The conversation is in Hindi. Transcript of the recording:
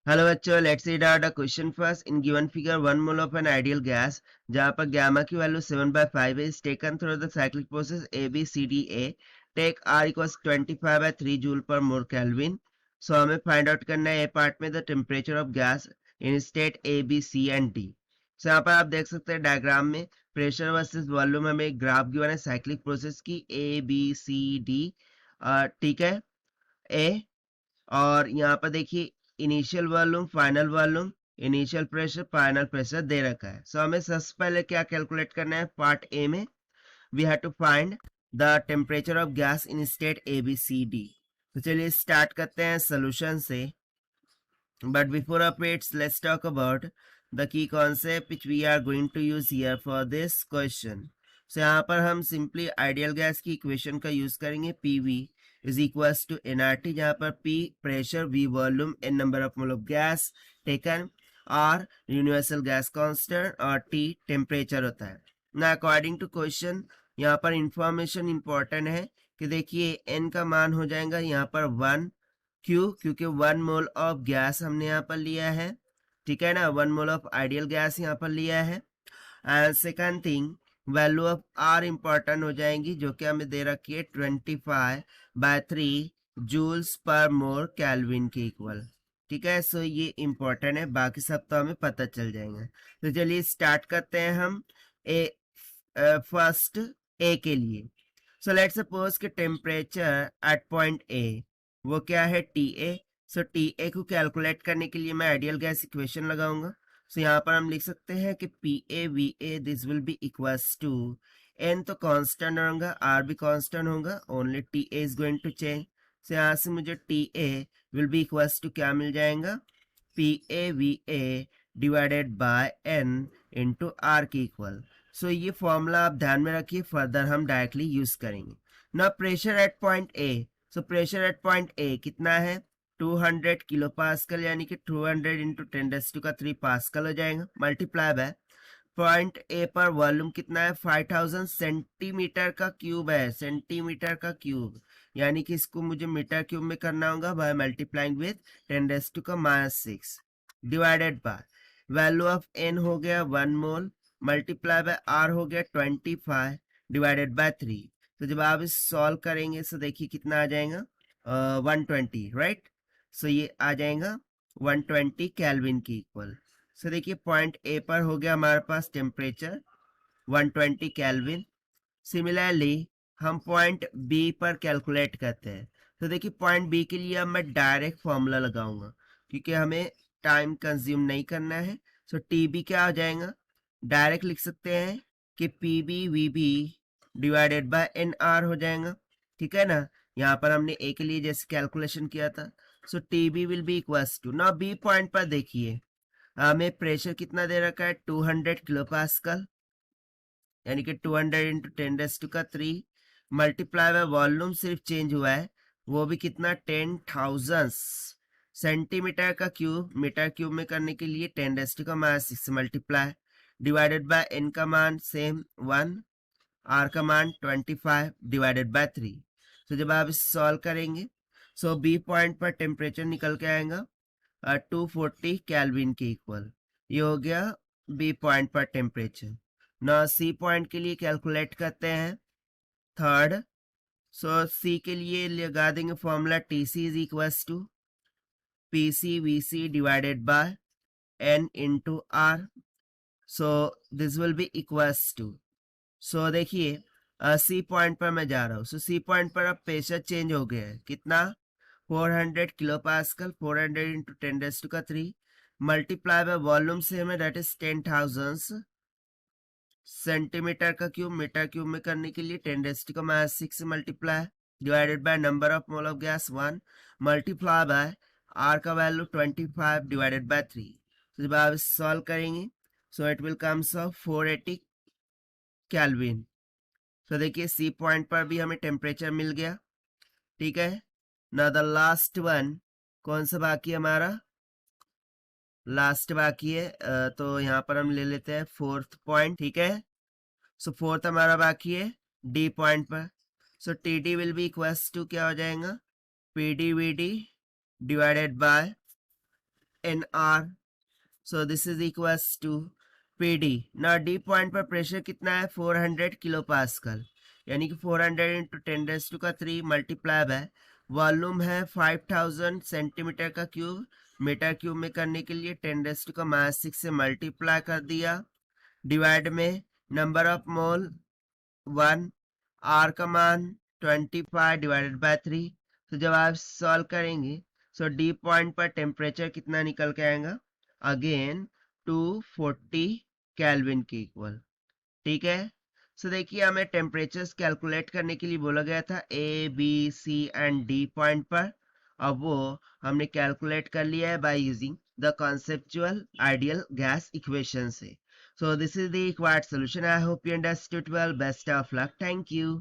हेलो बच्चों, let's read out the question first. In given figure 1 mole of an ideal gas जहां पर गामा की value 7/5 is taken through the cyclic process ABCDA. Take R equals 25/3 joule per mole kelvin. So हमें फाइंड आउट करना है ए पार्ट में the temperature of gas in state A, B, C and D. So यहाँ पर आप देख सकते हैं डायग्राम में प्रेशर वर्सेस वॉल्यूम हमें एक ग्राफ गिवन है साइक्लिक प्रोसेस की ABCD. ठीक है. ए और यहाँ पर देखिए initial volume, final volume, initial pressure, final pressure दे रखा है. सो हमें सबसे पहले क्या कैलकुलेट करना है पार्ट ए में. We have to find the temperature of gas in state A B C D. तो चलिए स्टार्ट करते हैं सोल्यूशन से. But before of it, let's talk about the key concept which we are going to use here for this question. So यहाँ पर हम सिंपली आइडियल गैस की इक्वेशन का यूज करेंगे. PV is equals to nRT, जहाँ पर P pressure, V volume, N number of mole of gas taken, R universal gas constant और T टेम्परेचर होता है. ना अकॉर्डिंग टू क्वेश्चन यहाँ पर इंफॉर्मेशन इंपॉर्टेंट है कि देखिए N का मान हो जाएगा यहाँ पर 1. क्यों? क्योंकि 1 मोल ऑफ गैस हमने यहाँ पर लिया है. ठीक है ना, 1 मोल ऑफ आइडियल गैस यहाँ पर लिया है. And second thing, value of R important हो जाएंगी जो कि हमें दे रखी है 25/3 जूल्स पर मोल केल्विन के इक्वल. ठीक है, सो ये इंपॉर्टेंट है, बाकी सब तो हमें पता चल जाएंगे. तो चलिए स्टार्ट करते हैं हम फर्स्ट ए के लिए. सो लेट्स सपोज कि टेम्परेचर एट पॉइंट ए वो क्या है T A. So T A को कैलकुलेट करने के लिए मैं आइडियल गैस इक्वेशन लगाऊंगा. सो यहाँ पर हम लिख सकते हैं कि P A V A this will be equals to N तो कांस्टेंट होगा, आर भी कांस्टेंट होगा, only T A is going to change. So यहाँ से मुझे T A will be equals to क्या मिल जाएगा, P A V A divided by N into R के इक्वल. सो ये फॉर्मूला आप ध्यान में रखिए, फर्दर हम डायरेक्टली यूज करेंगे. ना pressure at point A. So pressure at point A कितना है 200 किलो पास्कल, यानी कि 200 इंटू 10⁻³ पास्कल हो जाएगा. मल्टीप्लाई बाय पॉइंट ए पर वॉल्यूम कितना है 5000 सेंटीमीटर का क्यूब है. सेंटीमीटर का क्यूब यानी कि इसको मुझे मीटर क्यूब में करना होगा by multiplying with 10⁻⁻6 divided by value of N हो गया 1 मोल मल्टीप्लाई बाय आर हो गया 25 डिवाइडेड बाय 3. तो जब आप इस सॉल्व करेंगे तो देखिए कितना आ जाएगा 120, राइट. सो ये आ जाएगा 120 केल्विन की इक्वल. सो देखिए पॉइंट ए पर हो गया हमारे पास टेम्परेचर 120 केल्विन. सिमिलरली हम पॉइंट बी पर कैलकुलेट करते हैं. तो देखिए पॉइंट बी के लिए अब मैं डायरेक्ट फॉर्मूला लगाऊंगा क्योंकि हमें टाइम कंज्यूम नहीं करना है. सो टी बी क्या हो जाएगा, डायरेक्ट लिख सकते हैं कि P B V B divided by N R हो जाएगा. ठीक है ना, यहाँ पर हमने ए के लिए जैसे कैलकुलेशन किया था. So T B will be equals to, ना बी पॉइंट पर देखिए हमें प्रेशर कितना दे रखा है 200 किलो पास्कल, यानी कि 200 इंटू 10⁻³ मल्टीप्लाई बाय वॉल्यूम सिर्फ चेंज हुआ है, वो भी कितना 10,000 सेंटीमीटर का क्यूब, मीटर क्यूब में करने के लिए 10⁻⁶ मल्टीप्लाई डिवाइडेड बाय एन का मान सेम 1, आर का मान 25 डिवाइडेड बाय 3. तो जब आप इस सॉल्व करेंगे सो बी पॉइंट पर टेम्परेचर निकल के आएगा 240 केल्विन के इक्वल. ये हो गया बी पॉइंट पर टेम्परेचर. ना सी पॉइंट के लिए कैलकुलेट करते हैं थर्ड. सो सी के लिए लगा देंगे formula T C is equals to P C V C divided by N into R. So this will be equals to, so देखिए सी पॉइंट पर मैं जा रहा हूँ. सो सी पॉइंट पर अब प्रेशर चेंज हो गया है कितना 400 kilo pascal, 400 into 10⁻³ multiply by volume से हमें दैट इज 10,000 सेंटीमीटर का क्यूब, मीटर क्यूब में करने के लिए 10⁻⁶ multiply divided by number of mole of gas 1 multiply by R का वैल्यू 25 डिवाइडेड बाय 3. तो जब आप सॉल्व करेंगे so it will comes of 480 kelvin. तो देखिए सी पॉइंट पर भी हमें टेम्परेचर मिल गया. ठीक है ना, द लास्ट वन कौन सा बाकी है हमारा, लास्ट बाकी है तो यहाँ पर हम ले लेते हैं फोर्थ पॉइंट. ठीक है, सो फोर्थ हमारा बाकी है डी पॉइंट पर. So T D will be equals to क्या हो जाएगा P D V D divided by NR, so this is equals to PD. now D point पर प्रेशर कितना है 400 किलो पास्कल, यानी कि 400 इंटू 10⁻³ मल्टीप्लाई बाय वॉल्यूम है 5000 सेंटीमीटर का क्यूब, मीटर क्यूब में करने के लिए 10⁻⁶ से मल्टीप्लाई कर दिया, डिवाइड में नंबर ऑफ मोल 1, आर का मान 25 डिवाइडेड बाय 3। तो जब आप सॉल्व करेंगे सो डी पॉइंट पर टेम्परेचर कितना निकल के आएगा, अगेन 240 केल्विन के इक्वल। ठीक है, सो देखिए हमें टेम्परेचर्स कैलकुलेट करने के लिए बोला गया था A B C and D point पर, अब वो हमने कैलकुलेट कर लिया है by using the conceptual ideal gas equation से। So this is the required solution. I hope you understood well. Best of luck. Thank you.